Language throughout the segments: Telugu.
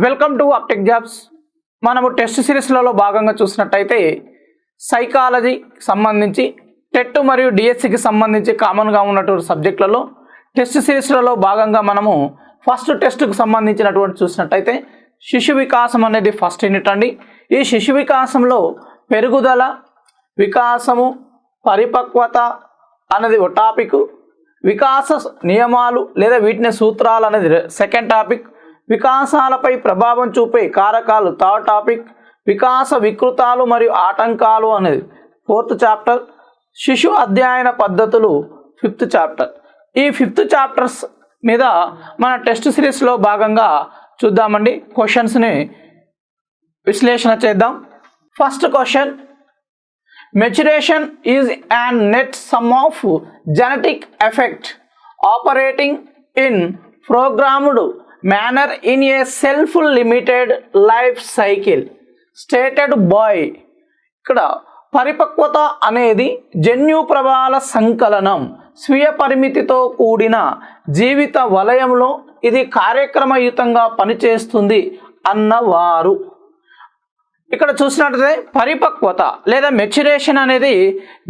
Welcome to అప్టెక్ jobs. మనము టెస్ట్ సిరీస్లలో భాగంగా చూసినట్టయితే సైకాలజీకి సంబంధించి టెట్ మరియు డిఎస్సికి సంబంధించి కామన్గా ఉన్నటువంటి సబ్జెక్టులలో టెస్ట్ సిరీస్లలో భాగంగా మనము ఫస్ట్ టెస్ట్కు సంబంధించినటువంటి చూసినట్టయితే శిశు వికాసం అనేది ఫస్ట్ యూనిట్ అండి. ఈ శిశు వికాసంలో పెరుగుదల, వికాసము, పరిపక్వత అనేది ఒక టాపిక్, వికాస నియమాలు లేదా వీటిని సూత్రాలు అనేది సెకండ్ టాపిక్, వికాసాలపై ప్రభావం చూపే కారకాలు థర్డ్ టాపిక్, వికాస వికృతాలు మరియు ఆటంకాలు అనేది ఫోర్త్ చాప్టర్, శిశు అధ్యయన పద్ధతులు ఫిఫ్త్ చాప్టర్. ఈ ఫిఫ్త్ చాప్టర్స్ మీద మన టెస్ట్ సిరీస్లో భాగంగా చూద్దామండి. క్వశ్చన్స్ని విశ్లేషణ చేద్దాం. First question, maturation is an net sum of genetic effect operating in programmed manner in a self-limited life cycle stated by. ఇక్కడ పరిపక్వత అనేది జన్యు ప్రభావాల సంకలనం, స్వీయ పరిమితితో కూడిన జీవిత వలయంలో ఇది కార్యక్రమయుతంగా పనిచేస్తుంది అన్నవారు. ఇక్కడ చూసినట్లయితే పరిపక్వత లేదా మెచ్యురేషన్ అనేది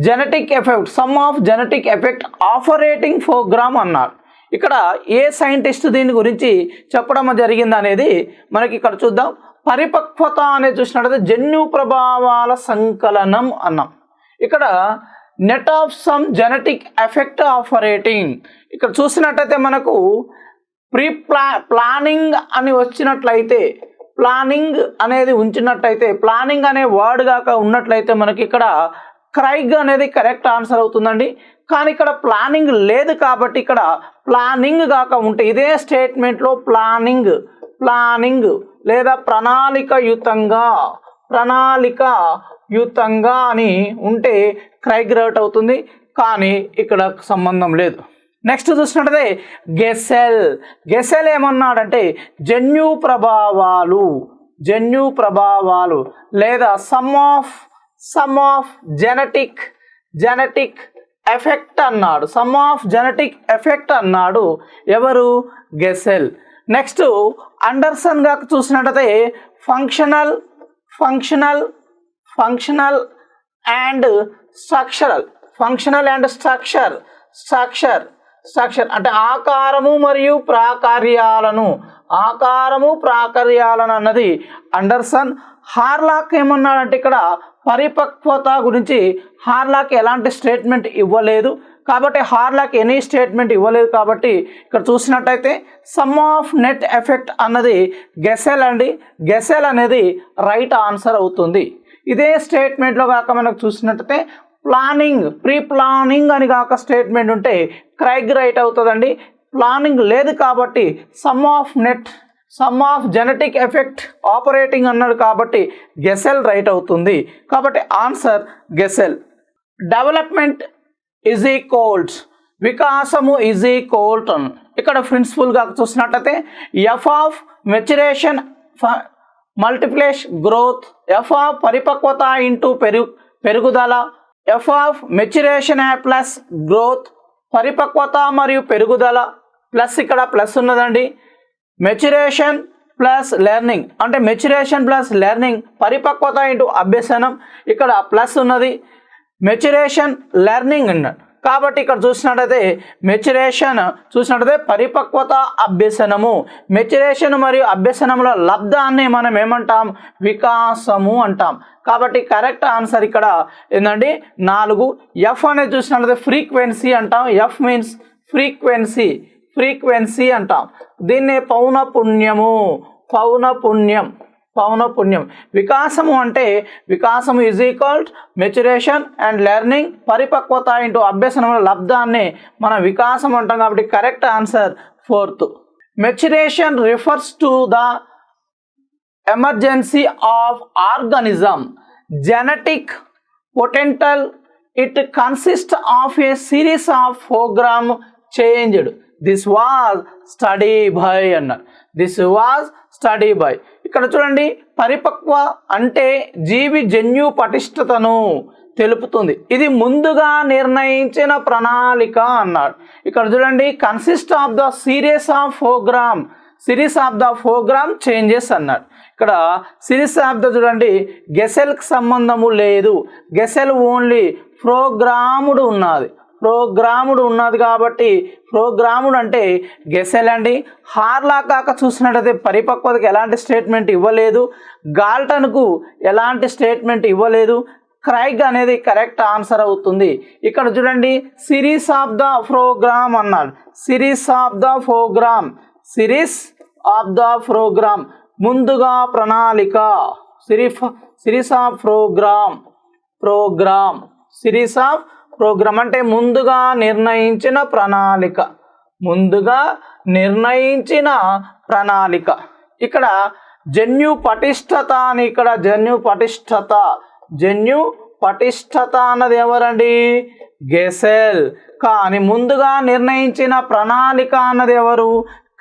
genetic effect, sum of genetic effect operating program అన్నారు. ఇక్కడ ఏ సైంటిస్ట్ దీని గురించి చెప్పడం జరిగింది అనేది మనకి ఇక్కడ చూద్దాం. పరిపక్వత అనేది చూసినట్లయితే జన్యు ప్రభావాల సంకలనం అన్నాం. ఇక్కడ net of some genetic effect operating, ఇక్కడ చూసినట్టయితే మనకు ప్లానింగ్ అని వచ్చినట్లయితే, ప్లానింగ్ అనేది ఉంచినట్లయితే, ప్లానింగ్ అనే వర్డ్ కాక ఉన్నట్లయితే మనకి ఇక్కడ క్రైగ్ అనేది కరెక్ట్ ఆన్సర్ అవుతుందండి. కానీ ఇక్కడ ప్లానింగ్ లేదు కాబట్టి ఇక్కడ ప్లానింగ్ కాక ఉంటే ఇదే స్టేట్మెంట్లో ప్లానింగ్ లేదా ప్రణాళికయుతంగా అని ఉంటే క్రైగ్ రైట్ అవుతుంది. కానీ ఇక్కడ సంబంధం లేదు. నెక్స్ట్ చూసినట్టయితే గెసెల్ ఏమన్నాడంటే జన్యు ప్రభావాలు లేదా సమ్ ఆఫ్ జెనెటిక్ ఎఫెక్ట్ అన్నాడు. సమ్ ఆఫ్ జెనెటిక్ ఎఫెక్ట్ అన్నాడు ఎవరు? గెసెల్. నెక్స్ట్ అండర్సన్ గా చూసినట్టయితే ఫంక్షనల్ అండ్ స్ట్రక్చర్ అంటే ఆకారము మరియు ప్రాకార్యాలను అన్నది అండర్సన్. హార్లాక్ ఏమన్నాడంటే ఇక్కడ పరిపక్వత గురించి హార్లాక్ ఎలాంటి స్టేట్మెంట్ ఇవ్వలేదు కాబట్టి హార్లాక్ ఎనీ స్టేట్మెంట్ ఇవ్వలేదు కాబట్టి ఇక్కడ చూసినట్టయితే సమ్ ఆఫ్ నెట్ ఎఫెక్ట్ అన్నది గెసెల్ అండి. గెసెల్ అనేది రైట్ ఆన్సర్ అవుతుంది. ఇదే స్టేట్మెంట్లో కాక మనకు చూసినట్టయితే ప్రీ ప్లానింగ్ అని కాక స్టేట్మెంట్ ఉంటే క్రైగ్ రైట్ అవుతుందండి. ప్లానింగ్ లేదు కాబట్టి some of genetic effect operating అన్నాడు కాబట్టి గెసెల్ రైట్ అవుతుంది. కాబట్టి answer Gesell. Development is equals వికాసము ఈజ్ ఈక్వల్స్ ఇక్కడ ప్రిన్సిపల్గా చూసినట్టయితే F of maturation multiplies growth, F of పరిపక్వత ఇంటూ పెరుగుదల, F of maturation plus growth, పరిపక్వత మరియు పెరుగుదల ప్లస్ ఇక్కడ ప్లస్ ఉన్నదండి. మెచ్యురేషన్ ప్లస్ లెర్నింగ్ అంటే మెచ్యురేషన్ ప్లస్ లెర్నింగ్, పరిపక్వత ఇంటూ అభ్యసనం ఇక్కడ ప్లస్ ఉన్నది. మెచ్యురేషన్ లెర్నింగ్ అన్నాడు కాబట్టి ఇక్కడ చూసినట్టయితే పరిపక్వత అభ్యసనము, మెచ్యురేషన్ మరియు అభ్యసనంలో లబ్ధాన్ని మనం ఏమంటాం? వికాసము అంటాం. కాబట్టి కరెక్ట్ ఆన్సర్ ఇక్కడ ఏంటండి 4. ఎఫ్ అనేది చూసినట్లయితే ఫ్రీక్వెన్సీ అంటాం. ఎఫ్ మీన్స్ ఫ్రీక్వెన్సీ అంటాం. దీన్ని పౌనపుణ్యం. వికాసము అంటే వికాసము is equal maturation and learning, పరిపక్వత ఇంటూ అభ్యసనంలో లబ్ధాన్ని మనం వికాసం అంటాం కాబట్టి correct answer 4th. Maturation refers to the emergency of organism genetic potential. It consist of a series of program changed. This was study by ఇక్కడ చూడండి. పరిపక్వ అంటే జీవి జన్యు పటిష్టతను తెలుపుతుంది. ఇది ముందుగా నిర్ణయించిన ప్రణాళిక అన్నాడు. ఇక్కడ చూడండి consist of the series of program series of the program changes అన్నాడు. ఇక్కడ సిరీస్ ఆఫ్ ద చూడండి, గెసెల్కి సంబంధము లేదు, గెసెల్ ఓన్లీ ప్రోగ్రాముడు ఉన్నది కాబట్టి ప్రోగ్రాముడు అంటే గెసెల్ అండి. హార్లా కాక చూసినట్టయితే పరిపక్వతకు ఎలాంటి స్టేట్మెంట్ ఇవ్వలేదు, గాల్టన్కు ఎలాంటి స్టేట్మెంట్ ఇవ్వలేదు. క్రైగ్ అనేది కరెక్ట్ ఆన్సర్ అవుతుంది. ఇక్కడ చూడండి, సిరీస్ ఆఫ్ ద ప్రోగ్రామ్ అన్నాడు. సిరీస్ ఆఫ్ ద ప్రోగ్రామ్ ముందుగా ప్రణాళిక. సిరీస్ ఆఫ్ ప్రోగ్రామ్ అంటే ముందుగా నిర్ణయించిన ప్రణాళిక. ఇక్కడ జన్యు పటిష్టత అని, ఇక్కడ జన్యు పటిష్టత అన్నది ఎవరండి? గెసెల్. కానీ ముందుగా నిర్ణయించిన ప్రణాళిక అన్నది ఎవరు?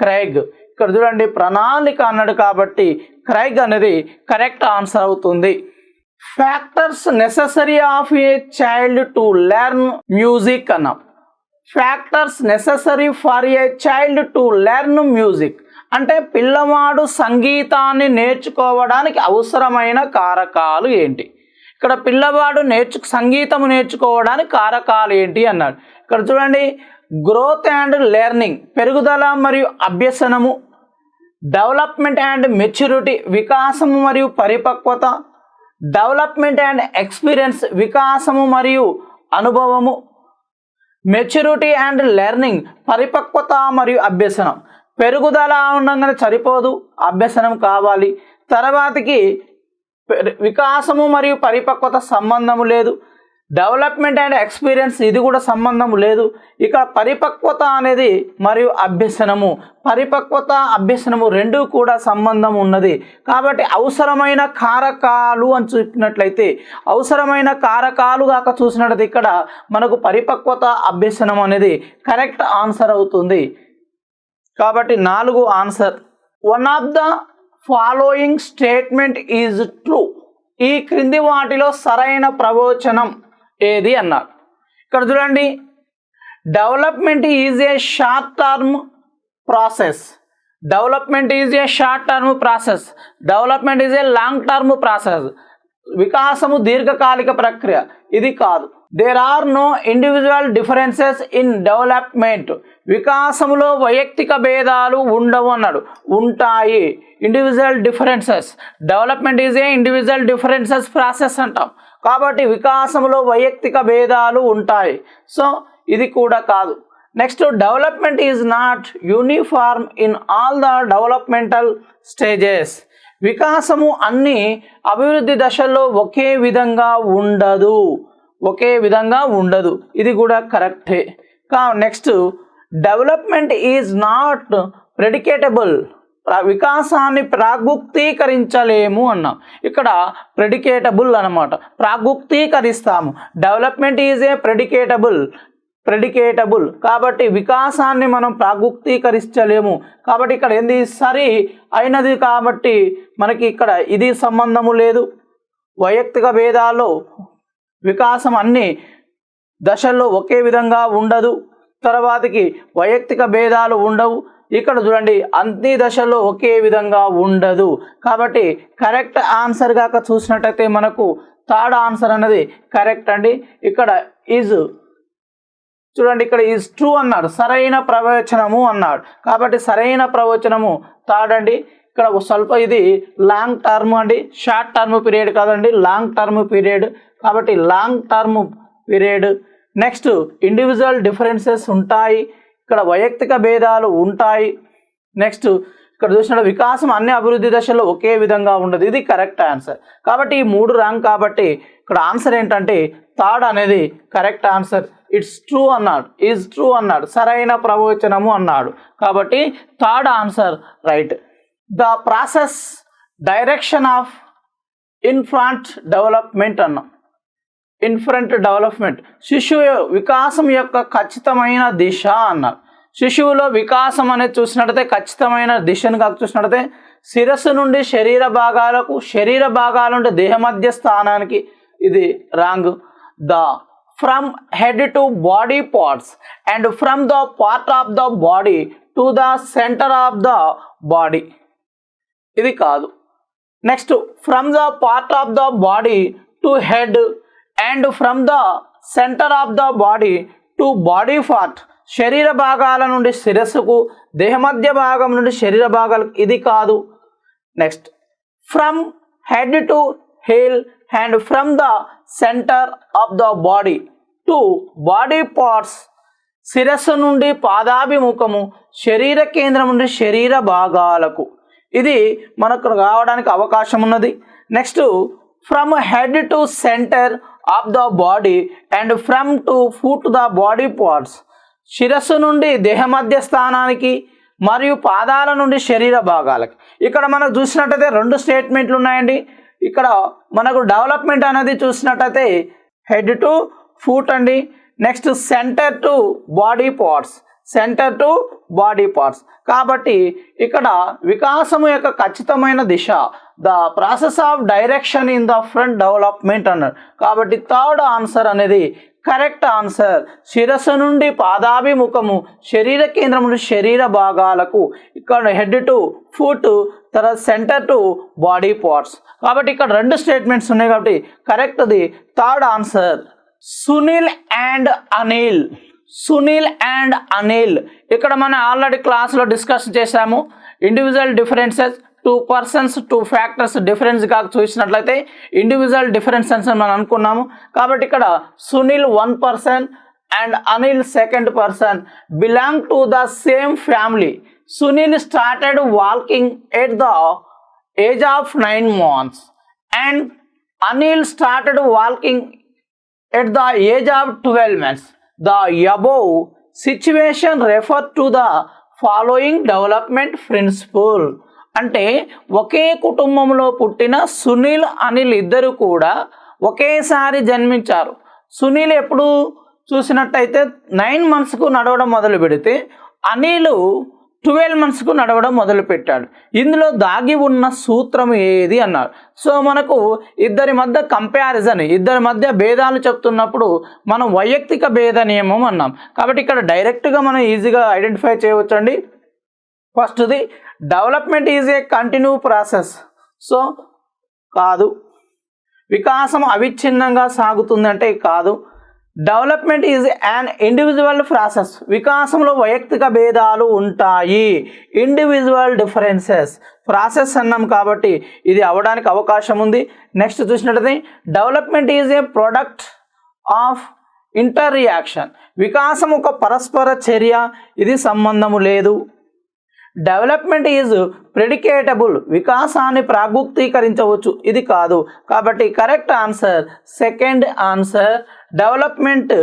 క్రైగ్. ఇక్కడ చూడండి, ప్రణాళిక అన్నాడు కాబట్టి క్రైగ్ అనేది కరెక్ట్ ఆన్సర్ అవుతుంది. Factors necessary of a child to learn music అన్నాం. Factors necessary for a child to learn music అంటే పిల్లవాడు సంగీతాన్ని నేర్చుకోవడానికి అవసరమైన కారకాలు ఏంటి? ఇక్కడ పిల్లవాడు సంగీతం నేర్చుకోవడానికి కారకాలు ఏంటి అన్నాడు. ఇక్కడ చూడండి, గ్రోత్ అండ్ లెర్నింగ్ పెరుగుదల మరియు అభ్యసనము, డెవలప్మెంట్ అండ్ మెచ్యూరిటీ వికాసము మరియు పరిపక్వత, డెవలప్మెంట్ అండ్ ఎక్స్పీరియన్స్ వికాసము మరియు అనుభవము, మెచ్యూరిటీ అండ్ లెర్నింగ్ పరిపక్వత మరియు అభ్యసనం. పెరుగుదల ఉండగానే సరిపోదు, అభ్యసనం కావాలి. తర్వాతకి వికాసము మరియు పరిపక్వత సంబంధము లేదు, డెవలప్మెంట్ అండ్ ఎక్స్పీరియన్స్ ఇది కూడా సంబంధం లేదు. ఇక పరిపక్వత అనేది మరియు అభ్యసనము రెండు కూడా సంబంధం ఉన్నది. కాబట్టి అవసరమైన కారకాలు అని చెప్పినట్లయితే, అవసరమైన కారకాలు కాక చూసినట్లయితే ఇక్కడ మనకు పరిపక్వత అభ్యసనం అనేది కరెక్ట్ ఆన్సర్ అవుతుంది. కాబట్టి 4 answer. One of the following statement is true. ఈ క్రింది వాటిలో సరైన ప్రవచనం ఏది అన్నారు. ఇక్కడ చూడండి, development is a short term process, development is a long term process. వికాసము దీర్ఘకాలిక ప్రక్రియ, ఇది కాదు. There are no individual differences in development. వికాసములో వైయక్తిక భేదాలు ఉండవు అన్నాడు. ఉంటాయి, individual differences. Development is a individual differences process అంటాం. కాబట్టి వికాసంలో వైయక్తిక భేదాలు ఉంటాయి. సో ఇది కూడా కాదు. Next, development is not uniform in all the developmental stages. వికాసము అన్ని అభివృద్ధి దశల్లో ఒకే విధంగా ఉండదు, ఇది కూడా కరెక్టే. Next, development is not predictable. వికాసాన్ని ప్రాగుక్తీకరించలేము అన్నాం. ఇక్కడ ప్రెడికేటబుల్ అన్నమాట, ప్రాగుక్తీకరిస్తాము. డెవలప్మెంట్ ఈజ్ ఏ ప్రెడికేటబుల్ కాబట్టి వికాసాన్ని మనం ప్రాగుక్తీకరించలేము. కాబట్టి ఇక్కడ ఏంది? సరి అయినది కాబట్టి మనకి ఇక్కడ ఇది సంబంధము లేదు. వైయక్తిక భేదాల్లో వికాసం అన్ని దశల్లో ఒకే విధంగా ఉండదు. తర్వాతకి వైయక్తిక భేదాలు ఉండవు. ఇక్కడ చూడండి, అన్ని దశల్లో ఒకే విధంగా ఉండదు. కాబట్టి కరెక్ట్ ఆన్సర్ కాక చూసినట్టయితే మనకు 3rd ఆన్సర్ అనేది కరెక్ట్ అండి. ఇక్కడ చూడండి, ఇక్కడ ఈజ్ ట్రూ అన్నాడు, సరైన ప్రవచనము అన్నాడు. కాబట్టి సరైన ప్రవచనము 3rd అండి. ఇక్కడ స్వల్ప ఇది లాంగ్ టర్మ్ అండి, షార్ట్ టర్మ్ పీరియడ్ కాదండి, లాంగ్ టర్మ్ పీరియడ్. కాబట్టి long term period. Next, individual differences ఉంటాయి, ఇక్కడ వైయక్తిక భేదాలు ఉంటాయి. నెక్స్ట్, ఇక్కడ చూసిన వికాసం అన్ని అభివృద్ధి దశల్లో ఒకే విధంగా ఉండదు, ఇది కరెక్ట్ ఆన్సర్. కాబట్టి ఈ 3 రాంగ్. కాబట్టి ఇక్కడ ఆన్సర్ ఏంటంటే 3rd అనేది కరెక్ట్ ఆన్సర్. ఇట్స్ ట్రూ అన్నాడు, ఈజ్ ట్రూ అన్నాడు, సరైన ప్రవచనము అన్నాడు. కాబట్టి 3rd answer right. The process direction of infant development అన్నాం. ఇన్ఫెంట్ డెవలప్మెంట్ శిశువు వికాసం యొక్క ఖచ్చితమైన దిశ అన్నారు. శిశువులో వికాసం అనేది చూసినట్టయితే ఖచ్చితమైన దిశను కాక చూసినట్టయితే శిరస్సు నుండి శరీర భాగాలకు, శరీర భాగాల నుండి దేహ మధ్య స్థానానికి, ఇది wrong. From head to body parts and from the part of the body to the centre of the body, ఇది కాదు. Next from the part of the body to head and from the centre of the body to body part, శరీర భాగాల నుండి శిరస్సుకు, దేహ మధ్య భాగం నుండి శరీర భాగాలకు, ఇది కాదు. Next from head to heel and from the centre of the body to body parts, శిరస్సు నుండి పాదాభిముఖము, శరీర కేంద్రం నుండి శరీర భాగాలకు, ఇది మనకు రావడానికి అవకాశం ఉన్నది. Next from head to centre of the body and from to foot the body parts, శిరస్సు నుండి దేహ మధ్య స్థానానికి మరియు పాదాల నుండి శరీర భాగాలకి. ఇక్కడ మనకు చూసినట్టయితే రెండు స్టేట్మెంట్లు ఉన్నాయండి. ఇక్కడ మనకు డెవలప్మెంట్ అనేది చూసినట్టయితే హెడ్ టు ఫుట్ అండి. Next centre to body parts, centre to body parts. కాబట్టి ఇక్కడ వికాసము యొక్క ఖచ్చితమైన దిశ, the process of direction in the front development అన్నాడు. కాబట్టి థర్డ్ ఆన్సర్ అనేది కరెక్ట్ ఆన్సర్. శిరస్సు నుండి పాదాభిముఖము, శరీర కేంద్రం నుండి శరీర భాగాలకు, ఇక్కడ హెడ్ టు ఫుట్, తర్వాత సెంటర్ టు బాడీ పార్ట్స్. కాబట్టి ఇక్కడ రెండు స్టేట్మెంట్స్ ఉన్నాయి కాబట్టి కరెక్ట్ది third answer. Sunil and Anil, Sunil and Anil ఇక్కడ మనం ఆల్రెడీ క్లాస్లో డిస్కస్ చేశాము. Individual differences, 2 persons 2 factors difference గా చూసినట్లయితే ఇండివిజువల్ డిఫరెన్సెస్ అని మనం అనుకున్నాము. కాబట్టి ఇక్కడ Sunil 1 person and Anil 2nd person belong to the same family. Sunil started walking at the age of 9 months and Anil started walking at the age of 12 months. The above situation refer to the following development principle. అంటే ఒకే కుటుంబంలో పుట్టిన సునీల్ అనిల్ ఇద్దరు కూడా ఒకేసారి జన్మించారు. సునీల్ ఎప్పుడు చూసినట్టయితే 9 monthsకు నడవడం మొదలు పెడితే అనిల్ 12 monthsకు నడవడం మొదలుపెట్టాడు. ఇందులో దాగి ఉన్న సూత్రం ఏది అన్నారు. సో మనకు ఇద్దరి మధ్య కంపారిజన్, ఇద్దరి మధ్య భేదాలు చెప్తున్నప్పుడు మనం వైయక్తిక భేద నియమం అన్నాం. కాబట్టి ఇక్కడ డైరెక్ట్గా మనం ఈజీగా ఐడెంటిఫై చేయవచ్చండి. ఫస్ట్ది development is a continue process. So కాదు. వికాసం అవిచ్ఛిన్నంగా సాగుతుందంటే కాదు. Development is an individual process. వికాసంలో వైయక్తిక భేదాలు ఉంటాయి. ఇండివిజువల్ డిఫరెన్సెస్ ప్రాసెస్ అన్నాం కాబట్టి ఇది అవడానికి అవకాశం ఉంది. నెక్స్ట్ చూసినట్లయితే development is A product of inter reaction. వికాసం ఒక పరస్పర చర్య, ఇది సంబంధము లేదు. Development is ప్రెడికేటబుల్. వికాసాన్ని ప్రాగుక్తీకరించవచ్చు, ఇది కాదు. కాబట్టి correct answer second answer. Development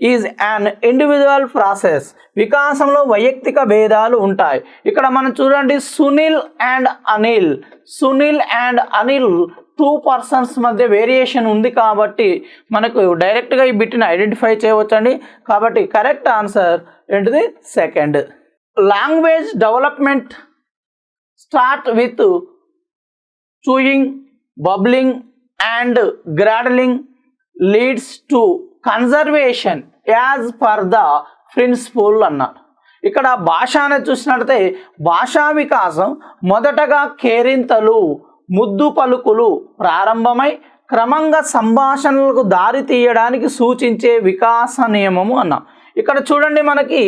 is an individual process. వికాసంలో వైయక్తిక భేదాలు ఉంటాయి. ఇక్కడ మనం చూడండి Sunil and Anil, Sunil and Anil 2 persons మధ్య వేరియేషన్ ఉంది కాబట్టి మనకు డైరెక్ట్గా ఈ బిట్ని ఐడెంటిఫై చేయవచ్చండి. కాబట్టి కరెక్ట్ ఆన్సర్ ఏంటిది second. Language development start with chewing, babbling and gurgling leads to conservation as per the principle అన్నారు. ఇక్కడ భాష అనేది చూసినట్లయితే భాషా వికాసం మొదటగా కేరింతలు, ముద్దు పలుకులు ప్రారంభమై క్రమంగా సంభాషణలకు దారి తీయడానికి సూచించే వికాస నియమము అన్నాం. ఇక్కడ చూడండి మనకి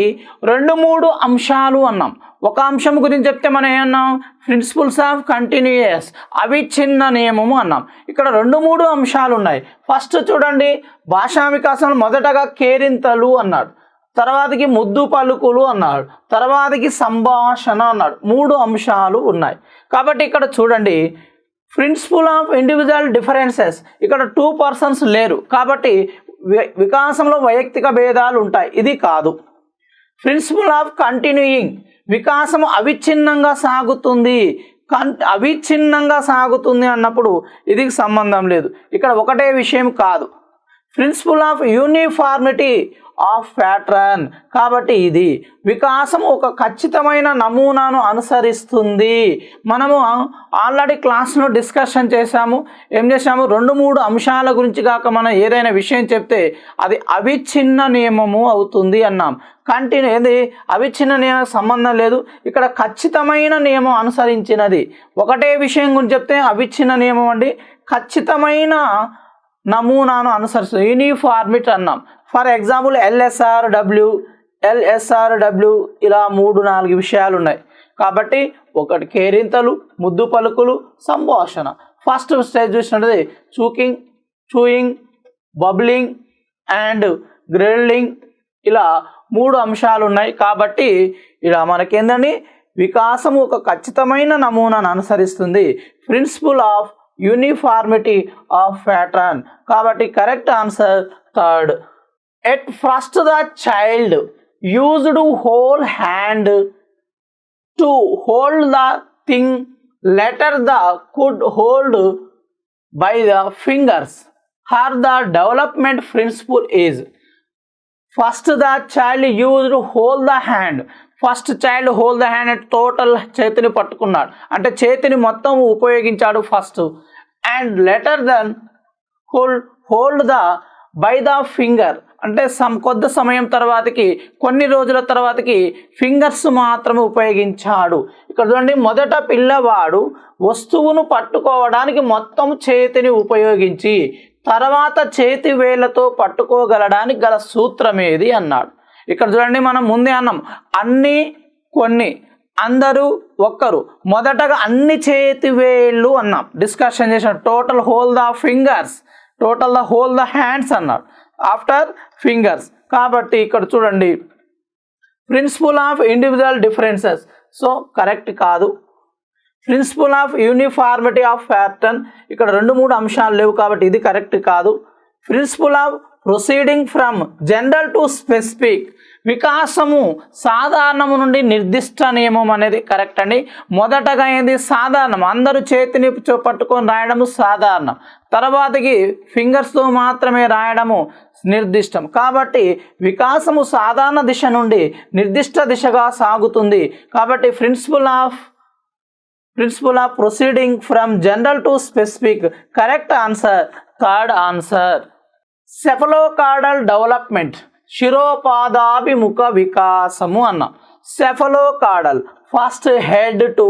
2-3 అంశాలు అన్నాం. ఒక అంశం గురించి చెప్తే మనం ఏమన్నాం, ప్రిన్సిపల్స్ ఆఫ్ కంటిన్యూయస్, అవిచ్ఛిన్న నియమము అన్నాం. ఇక్కడ 2-3 అంశాలు ఉన్నాయి. ఫస్ట్ చూడండి భాషా వికాసం మొదటగా కేరింతలు అన్నాడు, తర్వాతకి ముద్దు పలుకులు అన్నాడు, తర్వాతకి సంభాషణ అన్నాడు. 3 అంశాలు ఉన్నాయి. కాబట్టి ఇక్కడ చూడండి ప్రిన్సిపల్ ఆఫ్ ఇండివిజువల్ డిఫరెన్సెస్, ఇక్కడ 2 persons లేరు కాబట్టి వికాసంలో వైయక్తిక భేదాలు ఉంటాయి, ఇది కాదు. ప్రిన్సిపల్ ఆఫ్ కంటిన్యూయింగ్, వికాసం అవిచ్ఛిన్నంగా సాగుతుంది, అవిచ్ఛిన్నంగా సాగుతుంది అన్నప్పుడు ఇది సంబంధం లేదు. ఇక్కడ ఒకటే విషయం కాదు. Principle of uniformity of pattern. కాబట్టి ఇది వికాసం ఒక ఖచ్చితమైన నమూనాను అనుసరిస్తుంది. మనము ఆల్రెడీ క్లాస్లో డిస్కషన్ చేశాము. ఏం చేశాము? 2-3 అంశాల గురించి కాక మనం ఏదైనా విషయం చెప్తే అది అవిచ్ఛిన్న నియమము అవుతుంది అన్నాం. ఏది అవిచ్ఛిన్న నియమం సంబంధం లేదు, ఇక్కడ ఖచ్చితమైన నియమం అనుసరించినది. ఒకటే విషయం గురించి చెప్తే అవిచ్ఛిన్న నియమం అండి, ఖచ్చితమైన నమూనాను అనుసరిస్తుంది, యూనిఫార్మిటీ అన్నాం. ఫర్ ఎగ్జాంపుల్ ఎల్ఎస్ఆర్డబ్ల్యూ ఇలా 3-4 విషయాలు ఉన్నాయి. కాబట్టి ఒకటి కేరింతలు, ముద్దు పలుకులు, సంభాషణ. ఫస్ట్ స్టేజ్ చూసినట్టు చూయింగ్, బబ్లింగ్ అండ్ గ్రిల్లింగ్ ఇలా 3 అంశాలు ఉన్నాయి. కాబట్టి ఇలా మనకేందండి, వికాసం ఒక ఖచ్చితమైన నమూనాను అనుసరిస్తుంది, principle of uniformity of pattern. కాబట్టి correct answer third. At first the child used whole hand to hold the thing, later the could hold by the fingers. Here the development principle is. First the child used whole the hand. First child whole the hand అంటే టోటల్ చేతిని పట్టుకున్నాడు, అంటే చేతిని మొత్తం ఉపయోగించాడు first. And later then hold the by the finger అంటే కొద్ది సమయం తర్వాతకి, కొన్ని రోజుల తర్వాతకి ఫింగర్స్ మాత్రమే ఉపయోగించాడు. ఇక్కడ చూడండి, మొదట పిల్లవాడు వస్తువును పట్టుకోవడానికి మొత్తం చేతిని ఉపయోగించి తర్వాత చేతి వేళ్లతో పట్టుకోగలడానికి గల సూత్రం ఏది అన్నాడు. ఇక్కడ చూడండి, మనం ముందే అన్నాం అన్ని, కొన్ని, అందరూ, ఒక్కరు. మొదటగా అన్ని చేతి వేళ్ళు అన్నాం, డిస్కషన్ చేసిన. Total whole the fingers, total the whole the hands అన్నాడు ఆఫ్టర్ ఫింగర్స్. కాబట్టి ఇక్కడ చూడండి, principle of individual differences, so correct కాదు. Principle of uniformity of pattern, ఇక్కడ 2-3 అంశాలు లేవు కాబట్టి ఇది కరెక్ట్ కాదు. Principle of proceeding from general to specific, వికాసము సాధారణము నుండి నిర్దిష్ట నియమం అనేది కరెక్ట్ అండి. మొదటగా ఏంది? సాధారణం, అందరూ చేతిని పట్టుకొని రాయడము సాధారణం, తర్వాతకి ఫింగర్స్తో మాత్రమే రాయడము నిర్దిష్టం. కాబట్టి వికాసము సాధారణ దిశ నుండి నిర్దిష్ట దిశగా సాగుతుంది. కాబట్టి principle of proceeding from general to specific, correct answer third answer. Cephalocaudal development, శిరోపాదాభిముఖ వికాసము అన్నాం. Cephalocaudal first head to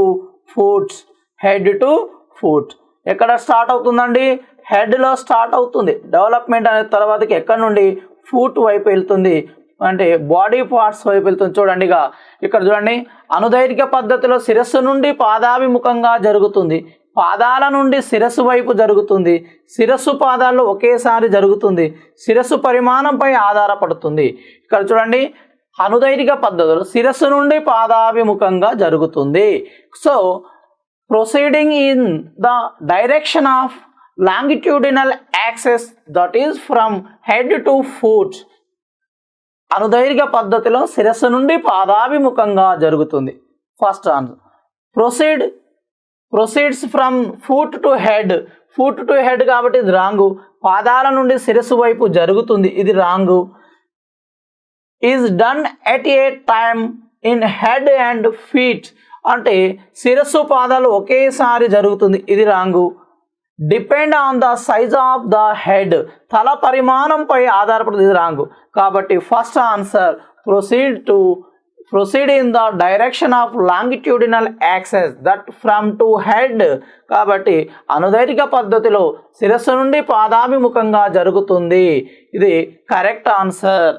foot. ఎక్కడ స్టార్ట్ అవుతుందండి? హెడ్లో స్టార్ట్ అవుతుంది డెవలప్మెంట్ అనే తర్వాతకి ఎక్కడి నుండి? ఫుట్ వైపు వెళ్తుంది, అంటే బాడీ పార్ట్స్ వైపు వెళ్తుంది. చూడండి, ఇక్కడ చూడండి, అనుదైర్ఘ్య పద్ధతిలో శిరస్సు నుండి పాదాభిముఖంగా జరుగుతుంది, పాదాల నుండి శిరస్సు వైపు జరుగుతుంది, శిరస్సు పాదాల్లో ఒకేసారి జరుగుతుంది, శిరస్సు పరిమాణంపై ఆధారపడుతుంది. ఇక్కడ చూడండి, అనుదైర్ఘ్య పద్ధతిలో శిరస్సు నుండి పాదాభిముఖంగా జరుగుతుంది. So proceeding in the direction of longitudinal axis, that is from head to foot. అనుదైర్ఘ్య పద్ధతిలో శిరస్సు నుండి పాదాభిముఖంగా జరుగుతుంది. First answer. Proceeds from foot to head కాబట్టి ఇది రాంగు. పాదాల నుండి శిరస్సు వైపు జరుగుతుంది, ఇది wrong. Is done at a time in head and feet, అంటే శిరస్సు పాదాలు ఒకేసారి జరుగుతుంది, ఇది wrong. Depend on the size of the head, తల పరిమాణంపై ఆధారపడుతుంది, ఇది రాంగు. కాబట్టి first answer proceed in the direction of longitudinal axis that from to head. కాబట్టి అనుదైర్ఘ్య పద్ధతిలో శిరస్సు నుండి పాదాభిముఖంగా జరుగుతుంది, ఇది కరెక్ట్ ఆన్సర్.